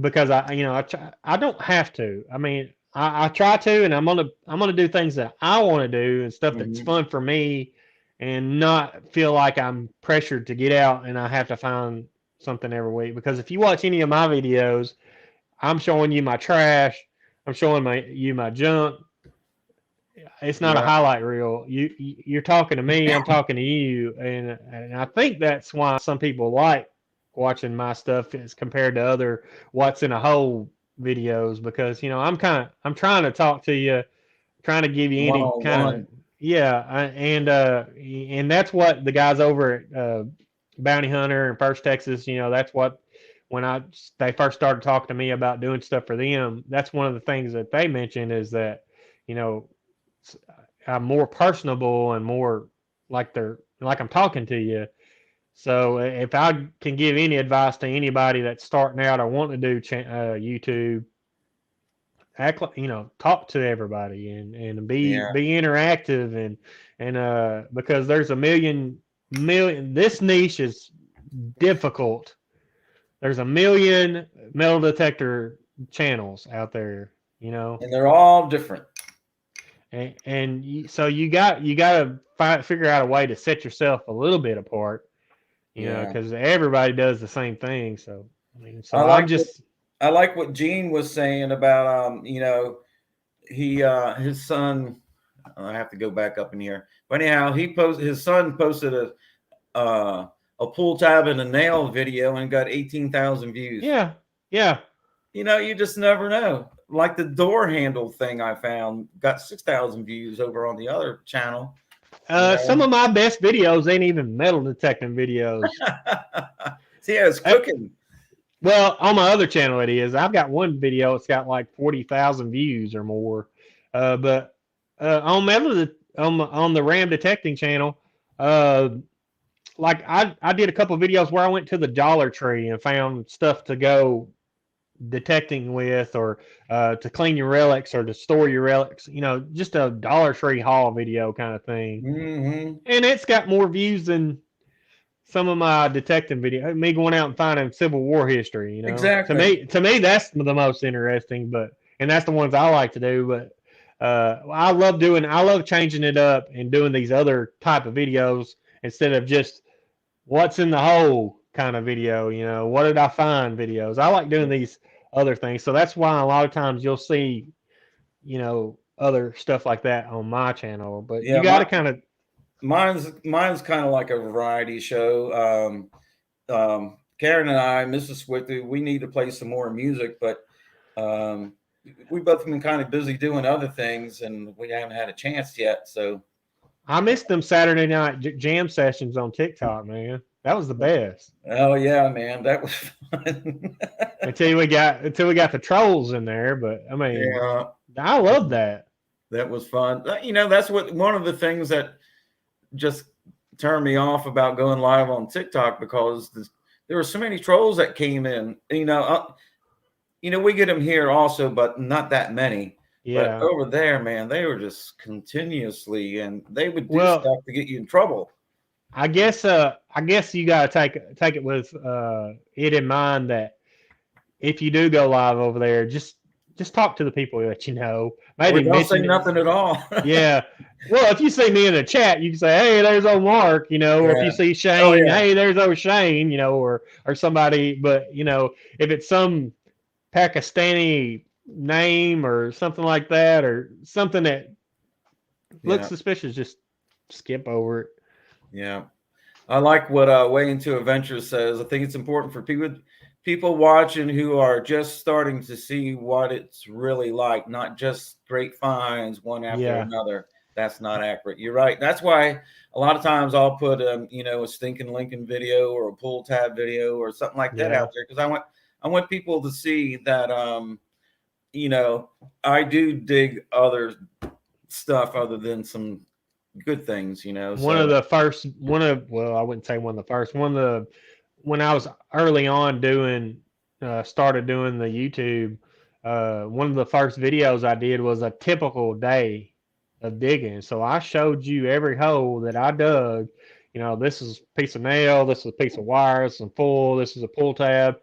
because I don't have to. I mean, I try to, and I'm gonna do things that I want to do and stuff that's mhm. fun for me, and not feel like I'm pressured to get out and I have to find something every week. Because if you watch any of my videos, I'm showing you my trash. I'm showing you my junk. It's not a Yeah. highlight reel. You're talking to me. I'm talking to you, and I think that's why some people like watching my stuff as compared to other what's in a hole videos, because I'm trying to talk to you, trying to give you One any on kind of, one. yeah, and that's what the guys over at Bounty Hunter and First Texas, that's what, when they first started talking to me about doing stuff for them, that's one of the things that they mentioned is that, you know, I'm more personable and more like I'm talking to you. So if I can give any advice to anybody that's starting out or wanting to do YouTube, talk to everybody and Yeah. be interactive, and because there's a million, this niche is difficult. There's a million metal detector channels out there, And they're all different. so you got to figure out a way to set yourself a little bit apart, Yeah. because everybody does the same thing. So I mean, so I I'm like what just, I like what Gene was saying about he his son. I have to go back up in here. But anyhow, his son posted a pull tab and a nail video and got 18,000 views. yeah, yeah. You just never know. Like the door handle thing I found got 6,000 views over on the other channel. Some of my best videos ain't even metal detecting videos. See, yeah, it's Uh, cooking. well, on my other channel it is. I've got one video. It's got like 40,000 views or more. But on on the RAM detecting channel, uh, like I did a couple videos where I went to the Dollar Tree and found stuff to go detecting with, or to clean your relics or to store your relics. Just a Dollar Tree haul video kind of thing. Mm-hmm. And it's got more views than some of my detecting video, me going out and finding Civil War history. Exactly. To me, that's the most interesting. And that's the ones I like to do. But I love changing it up and doing these other type of videos instead of just what's in the hole kind of video. What did I find videos? I like doing these other things. So that's why a lot of times you'll see, other stuff like that on my channel. But you Yeah, got to kind of, mine's kind of like a variety show. Karen and I, Mrs. Swifty, we need to play some more music, but um, we both been kind of busy doing other things, and we haven't had a chance yet. So, I missed them Saturday night jam sessions on TikTok, man. That was the best. oh yeah, man, that was fun. Until we got the trolls in there, but I mean, Yeah, I love that. that was fun. That's what one of the things that just turned me off about going live on TikTok because there were so many trolls that came in. We get them here also, but not that many. But Yeah. over there, man, they were just continuously, and they would do Well, stuff to get you in trouble. I guess you gotta take it with it in mind that if you do go live over there, just talk to the people that you know. Or Maybe don't say mention it. nothing at all. Yeah. Well, if you see me in the chat, you can say, "Hey, there's old Mark," or if Yeah. you see Oh Shane, yeah. "Hey, there's old Shane," or somebody. But if it's some Pakistani name or something like that, or something that looks Yeah. suspicious, just skip over it. Yeah. I like what Way Into Adventure says. I think it's important for people watching who are just starting to see what it's really like, not just straight finds one after Yeah. another. That's not accurate. You're right. That's why a lot of times I'll put a stinking Lincoln video or a pull tab video or something like that Yeah. out there because I want people to see that I do dig other stuff other than some good things. One of the first, well, I wouldn't say one of the first. When I was early on started doing the YouTube. One of the first videos I did was a typical day of digging. So I showed you every hole that I dug. This is a piece of nail. This is a piece of wire. This is a full. This is a pull tab.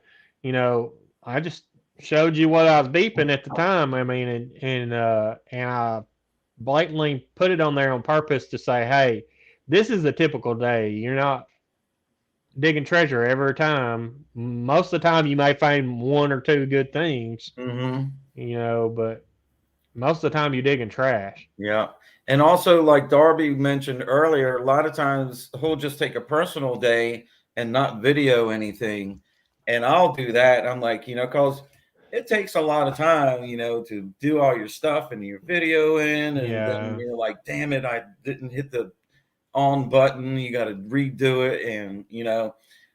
I just showed you what I was beeping at the time. I mean, and I blatantly put it on there on purpose to say, hey, this is a typical day. You're not digging treasure every time. Most of the time, you may find one or two good things, Mhm. but most of the time, you're digging trash. Yeah. And also, like Darby mentioned earlier, a lot of times he'll just take a personal day and not video anything. And I'll do that. I'm like, because it takes a lot of time, to do all your stuff and your video in. And then Yeah. you're like, damn it, I didn't hit the on button. You got to redo it. And,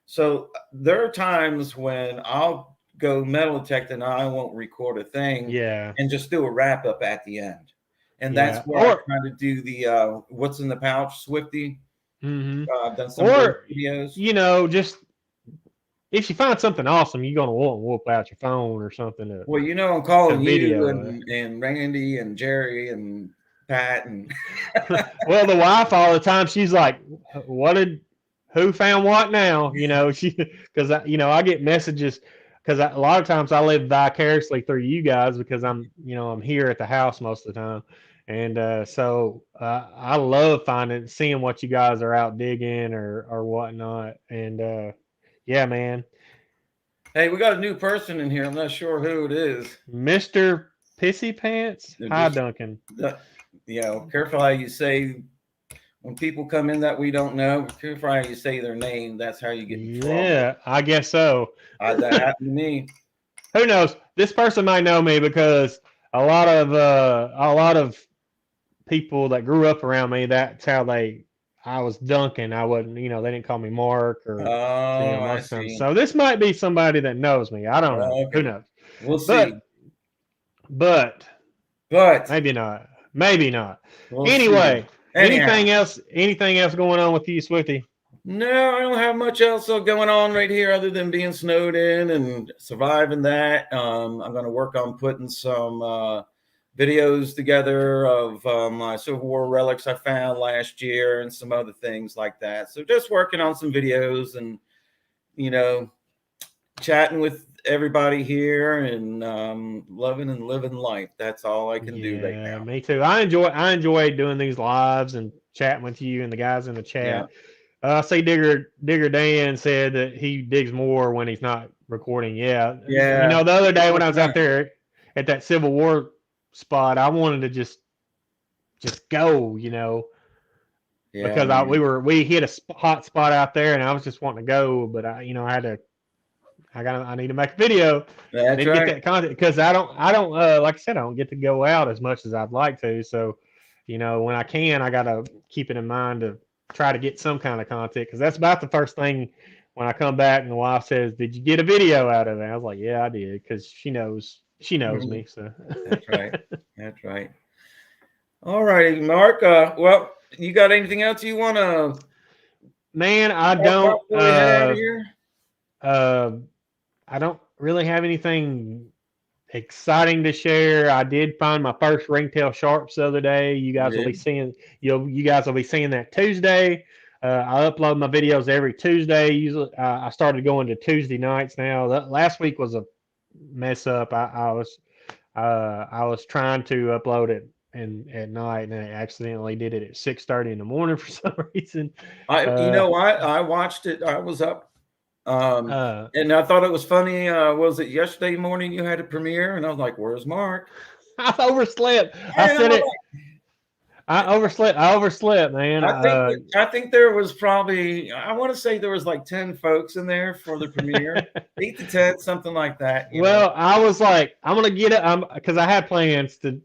so there are times when I'll go metal detect and I won't record a thing Yeah. and just do a wrap up at the end. And that's Yeah. where I try to do the what's in the pouch Swifty. Mm-hmm. I've done some of those Or, videos. just if you find something awesome, you're going to want to whoop out your phone or something Well, I'm to calling you video it. and Randy and Jerry and Pat and Well, the wife all the time, she's like, who found what now? Because I get messages because a lot of times I live vicariously through you guys because I'm here at the house most of the time. And so I love seeing what you guys are out digging or whatnot. And yeah, man. hey, we got a new person in here. I'm not sure who it is. Mr. Pissy Pants. Hi, Just Duncan. careful how you say when people come in that we don't know. Careful how you say their name. That's how you get in trouble. Yeah, I guess so. That happened to me. Who knows? This person might know me because a lot of people that grew up around me, that's how I was Duncan. I wasn't, they didn't call me Mark or Oh, I most of them. see. So this might be somebody that knows me. I don't know. Who Okay. knows? We'll see. But But maybe not. Maybe not. we'll Anyway, see. Anyhow. anything else going on with you, Swifty? No, I don't have much else going on right here other than being snowed in and surviving that. I'm going to work on putting some videos together of my Civil War relics I found last year and some other things like that. So just working on some videos and, chatting with everybody here and loving and living life. That's all I can do right now. Me too. I enjoy doing these lives and chatting with you and the guys in the chat. Yeah. I see Digger Dan said that he digs more when he's not recording. Yeah. Yeah. The other day when I was out there at that Civil War spot, I wanted to just go, Yeah, because we hit a hot spot out there and I was just wanting to go, but I had to I need to make a video. I That's need to right. get that content because I don't like I said, I don't get to go out as much as I'd like to. So, you know, when I can, I gotta keep it in mind to try to get some kind of content because that's about the first thing when I come back and the wife says, "Did you get a video out of it?" I was like, "Yeah, I did," because she knows Mhm. me. So That's right. That's right. All righty, Mark. Well, you got anything else you want to man, talk about before we head out of here? uh, I don't really have anything exciting to share. I did find my first ringtail sharps the other day. You You guys will be did? seeing you guys will be seeing that Tuesday. I upload my videos every Tuesday. Usually, I started going to Tuesday nights now. Last week was a mess up. I was trying to upload it and at night, and I accidentally did it at 6:30 in the morning for some reason. You Uh, know, I watched it. I was up, um, uh, and I thought it was funny. Was it yesterday morning you had a premiere? And I was like, "Where's Mark?" I overslept. I And I'm said it. like, I overslept. I overslept, man. I think there was probably, I want to say there was like 10 folks in there for the premiere, 8 to 10, something like that. You know. Well, I was like, I'm gonna get it. Because I had plans to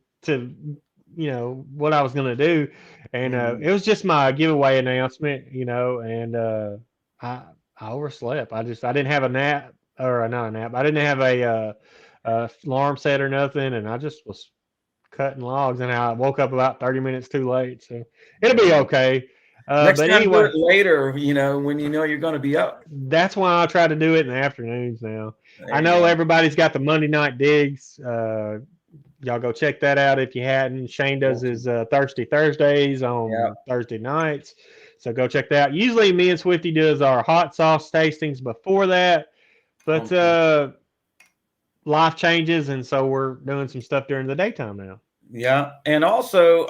what I was gonna do, and Mhm. it was just my giveaway announcement, and I I overslept. I didn't have a nap or not a nap. I didn't have a alarm set or nothing, and I just was cutting logs, and I woke up about 30 minutes too late. So it'll be Yeah. okay. Next But time, do it anyway, later. You know, when you know you're going to be up. that's why I try to do it in the afternoons now. There I you know go. everybody's got the Monday night digs. Y'all go check that out if you hadn't. Shane does his Awesome. Thirsty Thursdays Yeah. on Thursday nights. So go check that out. Usually me and Swifty does our hot sauce tastings before that, but Okay. life changes, and so we're doing some stuff during the daytime now. Yeah. And also,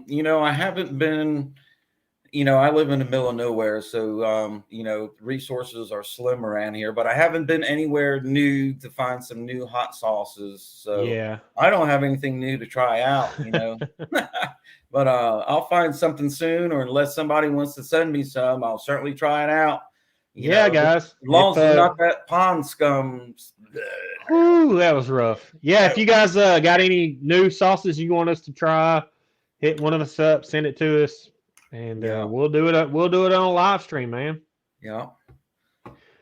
you know, I haven't been, you know, I live in the middle of nowhere, so you know, resources are slim around here, but I haven't been anywhere new to find some new hot sauces. So Yeah. I don't have anything new to try out, you know. But I'll find something soon, or unless somebody wants to send me some, I'll certainly try it out. You Yeah, know, as guys. long If as it's not that pond scum. whew, that was rough. Yeah, if you guys got any new sauces you want us to try, hit one of us up, send it to us, and Yeah, we'll do it. We'll do it on a live stream, man. yeah.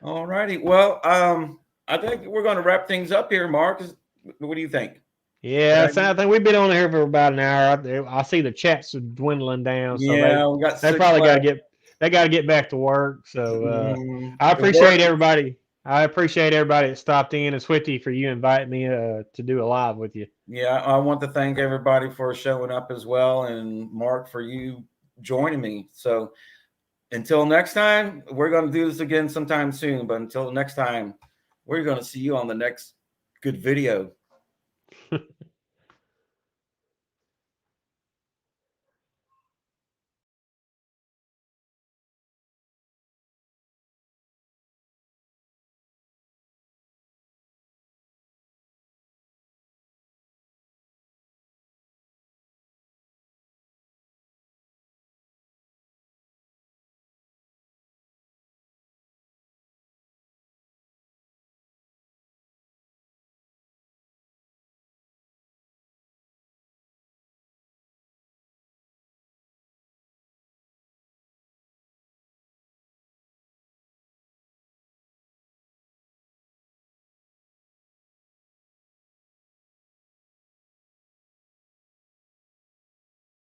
All righty. Well, I think we're going to wrap things up here, Mark. What do you think? Good Yeah, so idea? I think we've been on here for about an hour. I see the chats are dwindling down, so Yeah, we got they 6 probably got to left. get back to work. So I The work. appreciate everybody. I appreciate everybody that stopped in, and Swifty for you inviting me to do a live with you. Yeah, I want to thank everybody for showing up as well, and Mark for you joining me. So until next time, we're going to do this again sometime soon. But until next time, we're going to see you on the next good video.